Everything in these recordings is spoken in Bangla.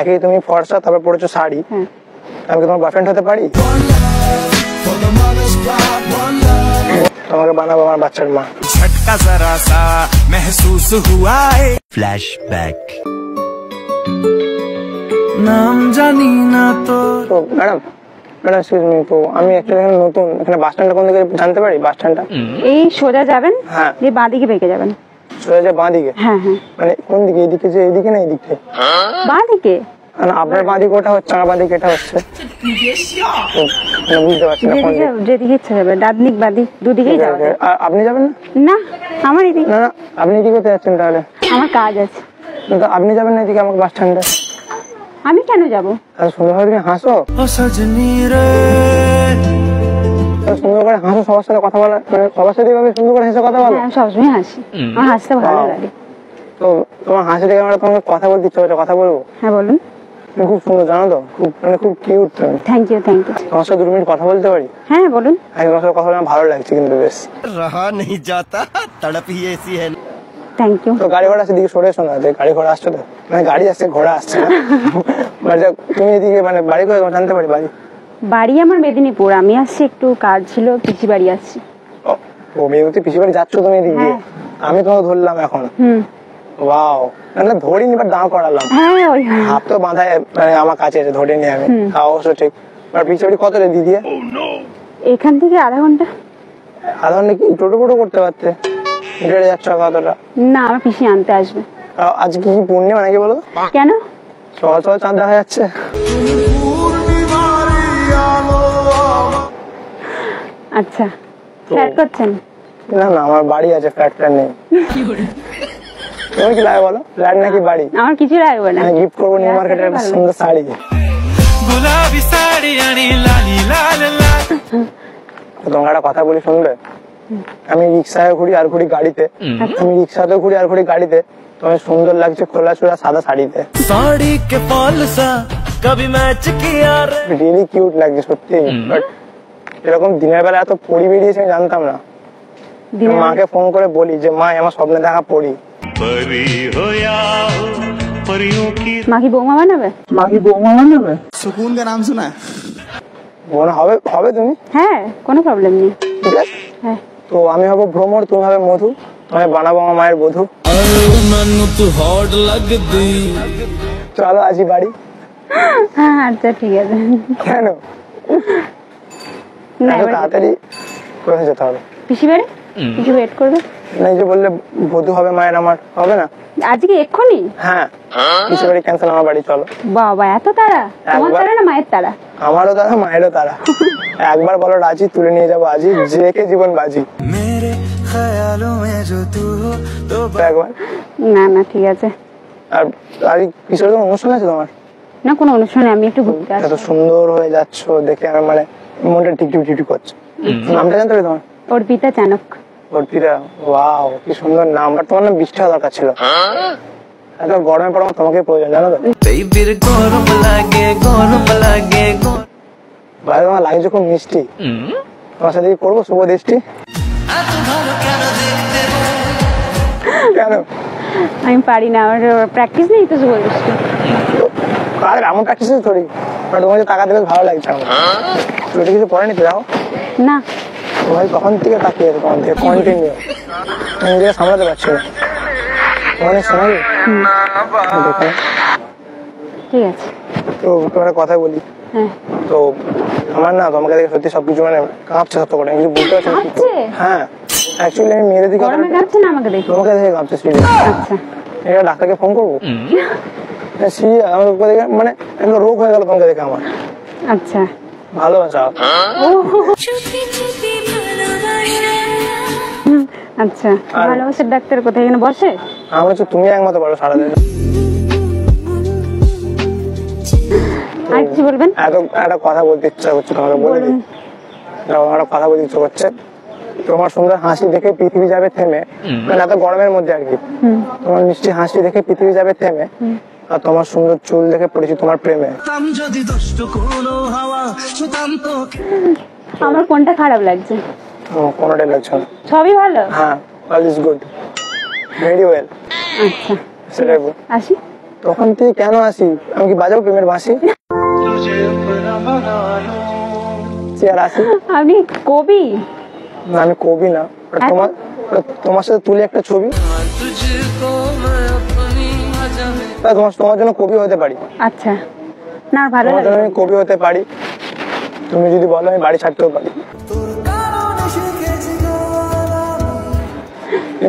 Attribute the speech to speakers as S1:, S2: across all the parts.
S1: একই তুমি ফর্সা, তারপর পড়েছো শাড়ি, আমি কি তোমার বয়ফ্রেন্ড হতে পারি? তোমাকে বানাবো আমার বাচ্চার মা।
S2: ঝটকা জরা সা महसूस हुआ है फ्लैशबैक নাম জানি না তো।
S1: ম্যাডাম এক্সকিউজ মি, তো আমি অ্যাকচুয়ালি এখানে নতুন, এখানে বাস স্ট্যান্ডটা কোন দিকে জানতে পারি? বাস স্ট্যান্ডটা
S3: এই সোজা যাবেন,
S1: হ্যাঁ,
S3: দিয়ে বাঁ দিকে বেঁকে যাবেন।
S1: সোজা যে বাঁ দিকে?
S3: হ্যাঁ হ্যাঁ।
S1: মানে কোন দিকে? এইদিকে যে এইদিকে না এইদিকে?
S3: বাঁ দিকে।
S1: আপনার বাঁ দিকে ওটা হচ্ছে, আমার বাঁ দিকে এটা হচ্ছে, বুঝতে পারছি না কোন দিকে।
S3: যেদিকে ইচ্ছা যাবে, ডানদিক বাদিক দুদিকেই যাবে।
S1: আপনি যাবেন না?
S3: না আমার এদিকে।
S1: না না, আপনি এদিকে কোথায় যাচ্ছেন তাহলে?
S3: আমার কাজ আছে।
S1: আপনি যাবেন না এদিকে আমাকে বাস স্ট্যান্ডে?
S3: আমি কেন যাবো?
S1: সুন্দর করে হাসো, সুন্দর করে হাসো, সবার সাথে কথা বলা, মানে সবার সাথে এইভাবে সুন্দর করে হেসে কথা বলো?
S3: আমি সবসময় হাসি, আমার হাসতে ভালো লাগে।
S1: তো তোমার হাসি দেখে আমরা তোমাকে কথা বলতে ইচ্ছা হচ্ছে, কথা বলবো?
S3: হ্যাঁ বলুন।
S1: তুমি খুব সুন্দর জানো তো, খুব মানে খুব কিউট তুমি।
S3: Thank you thank you.
S1: তোমার সাথে 2 মিনিট কথা বলতে পারি?
S3: হ্যাঁ বলুন।
S1: তোমার সাথে কথা বলে আমার ভালো লাগছে কিন্তু বেশ।
S2: रहा नहीं जाता तड़प ही ऐसी है।
S3: Thank you.
S1: তো গাড়ি ঘোড়া আছে দিকে সরে শোনা, গাড়ি ঘোড়া আসছে তো, মানে গাড়ি আসছে ঘোড়া আসছে না। তুমি এদিকে মানে বাড়ি করে জানতে পারি?
S3: বাড়ি আমার মেদিনীপুর, আমি আসছি একটু কাজ ছিল, পিসি বাড়ি আসছি।
S1: ও মেয়েতে পিসি বাড়ি যাচ্ছ তুমি এদিক দিয়ে? আমি তোমাকে ধরলাম এখন। ওয়াও, মানে ধরিনি বাট দাঁড় করালাম।
S3: হ্যাঁ ওই
S1: হাত তো বাঁধায়, মানে আমার কাছে এসে ধরে নি আমি, অবশ্য ঠিক। পিসি বাড়ি কত রে দিদি?
S3: এখান থেকে আধা ঘন্টা।
S1: আধা ঘন্টা কি টোটো ফোটো করতে পারতে? হেঁটে যাচ্ছ কতটা?
S3: না আমার পিসি আনতে আসবে।
S1: আজকে কি পূর্ণিমা নাকি বলো?
S3: কেন?
S1: সকাল সকাল চাঁদ দেখা যাচ্ছে।
S3: আচ্ছা, ফ্ল্যাট করছেন?
S1: না না, আমার বাড়ি আছে, ফ্ল্যাট নেই। তুমি কি লাগে বলো, ফ্ল্যাট নাকি বাড়ি?
S3: আমার কিছু লাগবে না।
S1: গিফট করবো নিউ মার্কেটের একটা সুন্দর শাড়ি।
S2: गुलाबी साड़ी आनी लाली लाल लाल।
S1: তোমাকে একটা কথা বলি, শুনবে? আমি রিক্সায় ঘুরি আর ঘুরি গাড়িতে, আমি রিক্সাতেও ঘুরি আর ঘুরি গাড়িতে, তোমার সুন্দর লাগছে খোলা চোলা সাদা শাড়িতে।
S2: साड़ी के फॉल सा कभी मैच किया रे।
S1: রিয়েলি কিউট লাগছে সত্যি। বাট এরকম দিনের বেলা এত পরি বেরিয়েছে আমি জানতাম না। মাকে ফোন করে বলি যে মা আমার স্বপ্নে দেখা পরি।
S3: মা কি বৌমা বানাবে?
S1: মা কি বৌমা বানাবে?
S4: सुकून का नाम सुना है?
S1: বোন হবে, হবে তুমি?
S3: হ্যাঁ কোনো প্রবলেম নেই।
S1: ঠিক আছে।
S3: হ্যাঁ
S1: তো আমি হবো ভ্রমর, তুমি হবে মধু, তুমি বানাবো আমার মায়ের বধূ। চলো আজই বাড়ি।
S3: হ্যাঁ আচ্ছা ঠিক আছে।
S1: কেন এত তাড়াতাড়ি কোথায় যেতে হবে?
S3: পিসি বাড়ি, কিছু ওয়েট করবে
S1: না? এই যে বললে বধূ হবে মায়ের, আমার হবে না
S3: আজকে এক্ষুনি?
S1: হ্যাঁ, পিসি বাড়ি ক্যান্সেল, আমার বাড়ি চলো।
S3: বাবা এত তারা? তোমার তারা না মায়ের তারা?
S1: আমারও তারা, মায়েরও তারা। একবার বলো রাজি, তুলে নিয়ে যাবো আজই, জেকে জীবন বাজি।
S2: मेरे ख्यालों में जो तू हो तो
S1: একবার
S3: না না ঠিক আছে।
S1: আর আজ কিসের অনুষ্ঠান আছে তোমার?
S3: না কোনো অনুষ্ঠানে, আমি একটু ঘুরতে
S1: এত
S3: আসছি।
S1: সুন্দর হয়ে যাচ্ছ দেখে আমার মানে মনটা টিকটিক টিকটিক করছে। নামটা জানতে পারি তোমার?
S3: অর্পিতা চানক।
S1: অর্পিতা, ওয়াও কি সুন্দর নাম। বাট তোমার নাম বৃষ্টি হওয়া দরকার ছিল। এত গরমে পড়া তোমাকে প্রয়োজন, জানো তো?
S2: बेबीर गरम लागे
S1: ভাই তোমার লাগছে খুব মিষ্টি। তোমার সাথে কি করবো শুভ দৃষ্টি? কেন?
S3: আমি পারি না, আমার প্র্যাকটিস নেই তো শুভদৃষ্টি।
S1: আরে আমার প্র্যাকটিস থরি, বাট তোমাকে তাকাতে বেশ ভালো লাগছে আমার। তুমি কিছু পড়েনি তো? যাও
S3: না
S1: ভাই, কখন থেকে তাকিয়ে আছে তোমার থেকে কন্টিনিউ, আমি নিজেকে সামলাতে পারছি না। অনেক সময়
S3: ঠিক আছে।
S1: তো তোমার কথা বলি।
S3: হ্যাঁ
S1: তো আমার না তোমাকে দেখে সত্যি সবকিছু মানে কাঁপছে, সত্য করে কিছু বুঝতে পারছি না।
S3: কাঁপছে?
S1: হ্যাঁ অ্যাকচুয়ালি আমি মেয়েদের দিকে
S3: গরমে কাঁপছে না আমাকে দেখে?
S1: তোমাকে দেখে কাঁপছে।
S3: আচ্ছা
S1: এটা ডাক্তারকে ফোন করবো? আমাকে দেখে মানে একটা রোগ হয়ে গেল তোমাকে দেখে আমার।
S3: আচ্ছা
S1: ভালোবাসা।
S3: আচ্ছা ভালোবাসার ডাক্তার কোথায়, এখানে বসে?
S1: আমার হচ্ছে তুমি একমাত্র পারো সারাদিন।
S3: আর কিছু বলবেন?
S1: একটা কথা বলতে ইচ্ছা করছে তোমাকে, বলে দিই। একটা কথা বলতে ইচ্ছা করছে। তোমার সুন্দর হাসি দেখে পৃথিবী যাবে থেমে, মানে এত গরমের মধ্যে আর কি। তোমার মিষ্টি হাসি দেখে পৃথিবী যাবে থেমে, আর তোমার সুন্দর চুল দেখে পড়েছি তোমার প্রেমে।
S3: আমার কোনটা খারাপ লাগছে?
S1: কোনোটাই লাগছে না,
S3: সবই ভালো।
S1: হ্যাঁ all is good, very well.
S3: আচ্ছা
S1: সেটাই
S3: আসি।
S1: তখন তুই কেন আসি? আমি কি বাজাবো প্রেমের বাঁশি? আর আসি
S3: আপনি কবি?
S1: না, আমি কবি না। তোমার সাথে তুলি একটা ছবি, তোমার জন্য কবি হতে পারি।
S3: আচ্ছা, না ভালো
S1: তোমার জন্য
S3: লাগে।
S1: আমি কবি হতে পারি। তুমি যদি বলো আমি বাড়ি ছাড়তেও পারি।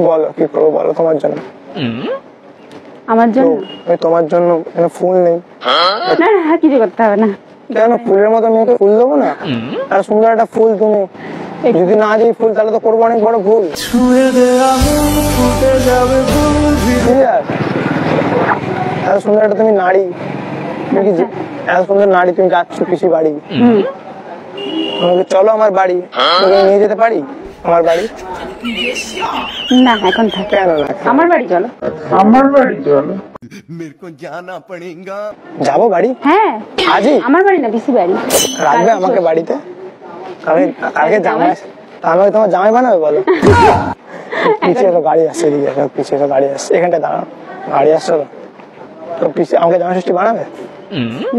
S1: বলো কি করবো, বলো তোমার জন্য।
S3: আমার জন্য?
S1: আমি তোমার জন্য ফুল নেই।
S3: না না, কিছু করতে হবে না।
S1: কেন? ফুলের মতো মেয়েকে ফুল দেবো না? আর সুন্দর একটা ফুল তুমি যদি না দিই ফুল, তাহলে তো করবো অনেক বড় ভুল। এত সুন্দর একটা তুমি নারী, তুমি কি এত সুন্দর নারী, তুমি যাচ্ছ পিসি বাড়ি, তোমাকে চলো আমার বাড়ি, তোকে নিয়ে যেতে পারি আমার বাড়ি?
S3: না এখন থাকে।
S1: কেন না?
S3: আমার বাড়ি চলো।
S1: আমার বাড়ি চলো।
S2: मेरे को जाना पड़ेगा।
S1: যাবো বাড়ি
S3: হ্যাঁ,
S1: আজই?
S3: আমার বাড়ি না, পিসি বাড়ি।
S1: রাখবে আমাকে বাড়িতে? কালকে জামাই, আমাকে তোমার জামাই বানাবে বলো? পিছিয়ে তো গাড়ি আসছে, এদিকে পিছিয়ে তো গাড়ি আসছে, এখানটায় দাঁড়ানো গাড়ি আসছে তো পিছিয়ে আমাকে জামাই ষষ্ঠী বানাবে?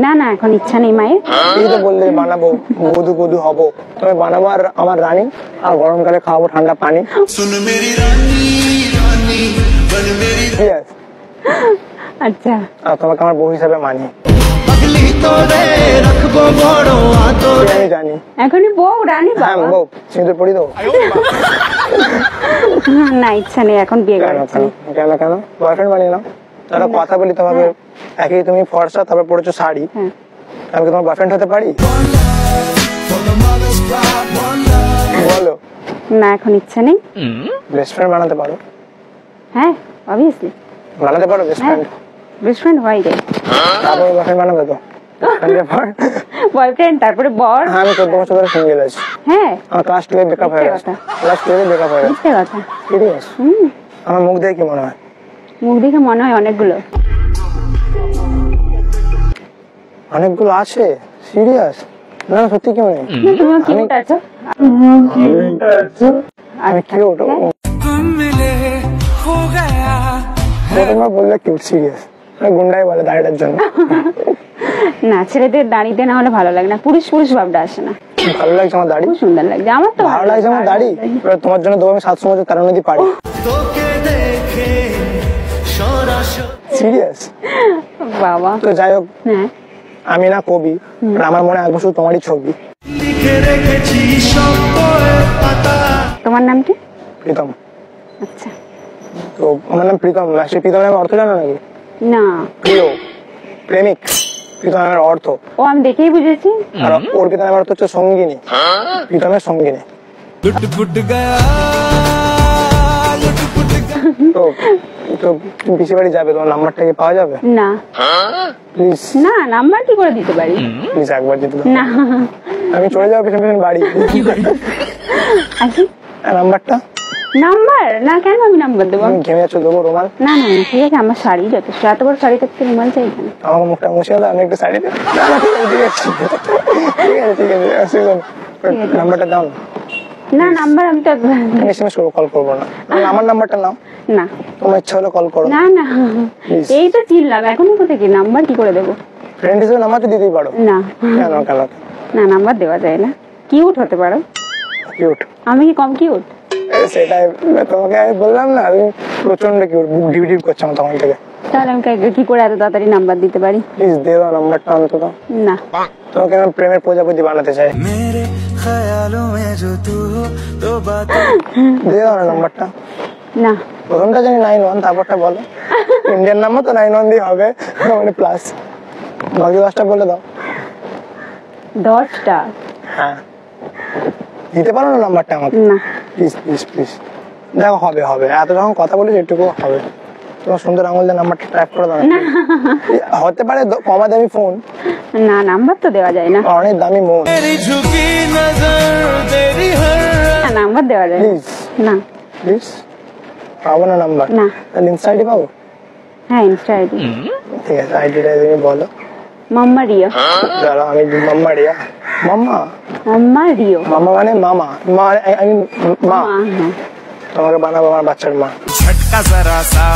S3: না না, এখন ইচ্ছা নেই মায়ের।
S1: এই তো বললে বানাবো, বধু বধু হবো, তুমি বানাবো আর আমার রানী, আর গরমকালে খাওয়াবো ঠান্ডা পানি।
S2: सुन मेरी रानी रानी बन मेरी
S1: ঠিক আছে?
S3: আচ্ছা,
S1: আর তোমাকে আমার বউ হিসাবে মানি,
S2: पगली तो रे रखबो बड़ो आतो
S1: আমি জানি।
S3: এখনই বউ রানী
S1: হ্যাঁ
S3: বাবা।
S1: বউ, সিঁদুর পরি দেবো?
S3: না, ইচ্ছা নেই এখন, বিয়ে
S1: কেন
S3: করছি।
S1: কেন কেন কেন? বয়ফ্রেন্ড বানিয়ে নাও। তাহলে কথা বলি তোমাকে, একই তুমি ফর্সা, তারপর পড়েছো শাড়ি,
S3: হ্যাঁ,
S1: আমি কি তোমার বয়ফ্রেন্ড হতে পারি? বলো।
S3: না এখন ইচ্ছা নেই।
S1: বেস্ট ফ্রেন্ড বানাতে পারো?
S3: হ্যাঁ অবভিয়াসলি
S1: বানাতে পারো বেস্ট
S3: হ্যাঁ,
S1: ফ্রেন্ড?
S3: বেস্ট ফ্রেন্ড হয় রে।
S1: তারপর বয়ফ্রেন্ড বানাবে তো?
S3: বয়ফ্রেন্ড তারপরে বর।
S1: হ্যাঁ, আমি 14 বছর ধরে সিঙ্গেল আছি।
S3: হ্যাঁ,
S1: আমার ক্লাস 12 ব্রেকআপ হয়ে গেছে। ক্লাস 12 ব্রেকআপ হয়ে গেছে।
S3: মিথ্যে কথা।
S1: সিরিয়াস? আমার মুখ দেখে কি মনে হয়?
S3: মুখ দেখে মনে হয় অনেকগুলো।
S1: অনেকগুলো আছে? সিরিয়াস? না না, সত্যি কেউ নেই।
S3: না, তুমি কিউট আছো।
S1: আমি
S3: আচ্ছা,
S1: কিউট?
S2: तुम मिले हो गया
S1: তোমার বললে কিউট? সিরিয়াস? গুন্ডাই বলে দাড়িটার জন্য।
S3: না, ছেলেদের দাড়িতে না হলে ভালো লাগে না, পুরুষ পুরুষ ভাবটা আসে না।
S1: ভালো লাগছে আমার দাড়ি?
S3: খুব সুন্দর লাগছে আমার তো।
S1: ভালো লাগছে আমার দাড়ি? এবার তোমার জন্য দেবো আমি 700 বছর তারা নদী পারি।
S2: তোকে দেখে সরাসরি
S1: সিরিয়াস?
S3: বাবা।
S1: তো যাই হোক,
S3: হ্যাঁ,
S1: আমি না কবি, আর আমার মনে আসবো শুধু তোমারই ছবি।
S2: লিখে রেখেছি সব বইয়ের পাতা
S3: তোমার নাম কি?
S1: প্রীতম।
S3: আচ্ছা,
S1: তো আমার নাম প্রীতম, সে প্রীতম নামের অর্থ জানো নাকি?
S3: না
S1: প্রিয়, প্রেমিক, প্রীতম নামের অর্থ।
S3: ও আমি দেখেই বুঝেছি।
S1: আর অর্পিতা নামের অর্থ হচ্ছে সঙ্গিনী, প্রীতমের সঙ্গিনী।
S2: लुट पुट गया लुट पुट गया
S1: তো তো তুমি পিসি বাড়ি যাবে, তোমার নাম্বারটা কি পাওয়া যাবে?
S3: না
S1: প্লিজ
S3: না, নাম্বার কি করে দিতে পারি?
S1: প্লিজ একবার দিতে দাও।
S3: না,
S1: আমি চলে যাবো পেছন পেছন বাড়ি।
S3: আসি।
S1: নাম্বারটা?
S3: নাম্বার না, কেন আমি নাম্বার দেবো?
S1: আমি ঘেমে যাচ্ছ, দেবো রুমাল?
S3: না না না, ঠিক আছে, আমার শাড়ি যথেষ্ট, এত বড় শাড়ি থাকতে রুমাল চাই কেন?
S1: আমাকে মুখটা মুছে দাও, আমি একটু শাড়ি দেবো। না, না, ঠিক আছে ঠিক আছে ঠিক আছে, অসুবিধা নেই। নাম্বারটা দাও না।
S3: না, নাম্বার আমি তো
S1: আমি এসএমএস করবো, কল করবো না। আমার নাম্বারটা নাও,
S3: না
S1: তোমার ইচ্ছা হলে কল করো।
S3: না না,
S1: Please.
S3: এই তো চিনলাম, এখনই কোথায় কি নাম্বার কি করে দেবো?
S1: ফ্রেন্ড হিসেবে নাম্বার তো দিতেই পারো।
S3: না
S1: কেন কেন?
S3: না, নাম্বার দেওয়া যায় না। কিউট হতে পারো।
S1: কিউট?
S3: আমি কি কম কিউট?
S1: সেটাই তোমাকে আমি বললাম না, তুমি প্রচন্ড কিউট, বুক ডিপ ডিপ করছে আমার তখন থেকে।
S3: তাহলে আমি কি করে এত তাড়াতাড়ি নাম্বার দিতে পারি?
S1: প্লিজ দিয়ে দাও নাম্বারটা অন্তত।
S3: না,
S1: তোমাকে আমি প্রেমের প্রজাপতি বানাতে চাই।
S2: मेरे ख्यालों में जो तू हो तो बात
S1: দিয়ে দাও না নাম্বারটা।
S3: না,
S1: প্রথমটা জানি 91, তারপরটা বলো। ইন্ডিয়ান নাম্বার তো 91 দিয়ে হবে, মানে প্লাস। বাকি 10টা বলে দাও।
S3: 10টা?
S1: হ্যাঁ, দিতে পারো না নাম্বারটা আমাকে?
S3: না,
S1: প্লিজ প্লিজ প্লিজ। দেখো হবে হবে, এত যখন কথা বলেছি এটুকু হবে। তোমার সুন্দর আঙুল দিয়ে নাম্বারটা টাইপ করে দাও না। হতে পারে কমা দামি ফোন,
S3: না, নাম্বার তো দেওয়া যায় না।
S1: অনেক দামি মন।
S2: तेरी झुकी नजर तेरी हर
S3: না, নাম্বার দেওয়া যায় না।
S1: প্লিজ
S3: না,
S1: প্লিজ। পাবো না নাম্বার?
S3: না।
S1: তাহলে ইনস্টা আইডি পাবো?
S3: হ্যাঁ, ইনস্টা আইডি
S1: ঠিক আছে, আইডিটা তুমি বলো।
S3: মাম্মা রিও।
S1: চলো আমি মাম্মা রিয়া। মাম্মা?
S3: মাম্মা রিও।
S1: মামা মানে মামা, মা আমি মা।
S3: মা, হ্যাঁ।
S1: তোমাকে বানাবো আমার বাচ্চার মা।
S2: झटका जरा सा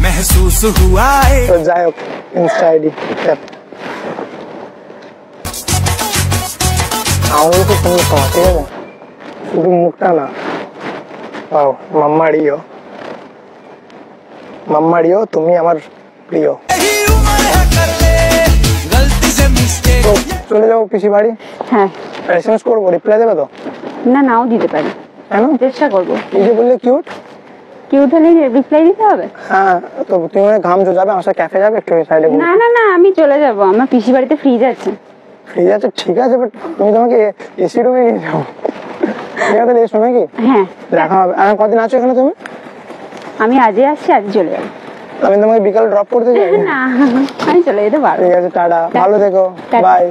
S2: महसूस हुआ है
S1: তো যাই হোক ইনস্টা আইডি আঙুল তো তুমি তোমার ঠিক আছে শুধু মুখটা না পাও মাম্মাড়িও তুমি আমার প্রিয়
S2: यही उम्र है कर ले गलती से मिस्टेक
S1: তো চলে যাবো পিসি বাড়ি
S3: হ্যাঁ
S1: এসএমএস করবো রিপ্লাই দেবে তো
S3: না নাও দিতে পারি
S1: কেন
S3: চেষ্টা করবো
S1: এই যে বললে কিউট
S3: কিউট হলে রিপ্লাই দিতে হবে
S1: হ্যাঁ তো তুমি মানে ঘামছো যাবে আমার সাথে ক্যাফে যাবে একটু সাইডে
S3: না না না আমি চলে যাব আমার পিসি বাড়িতে ফ্রিজ আছে
S1: ঠিক আছে ঠিক আছে বাট তুমি তোমাকে এসি রুমে নিয়ে যাও ঠিক আছে এসো নাকি
S3: হ্যাঁ
S1: দেখা হবে আর কদিন আছো এখানে তুমি
S3: আমি আজই আসছি আজ চলে যাবো
S1: আমি তোমাকে বিকাল ড্রপ করতে যাই
S3: না আমি চলে যেতে পারবো
S1: ঠিক আছে টাটা ভালো থেকো
S3: টাটা।
S1: বাই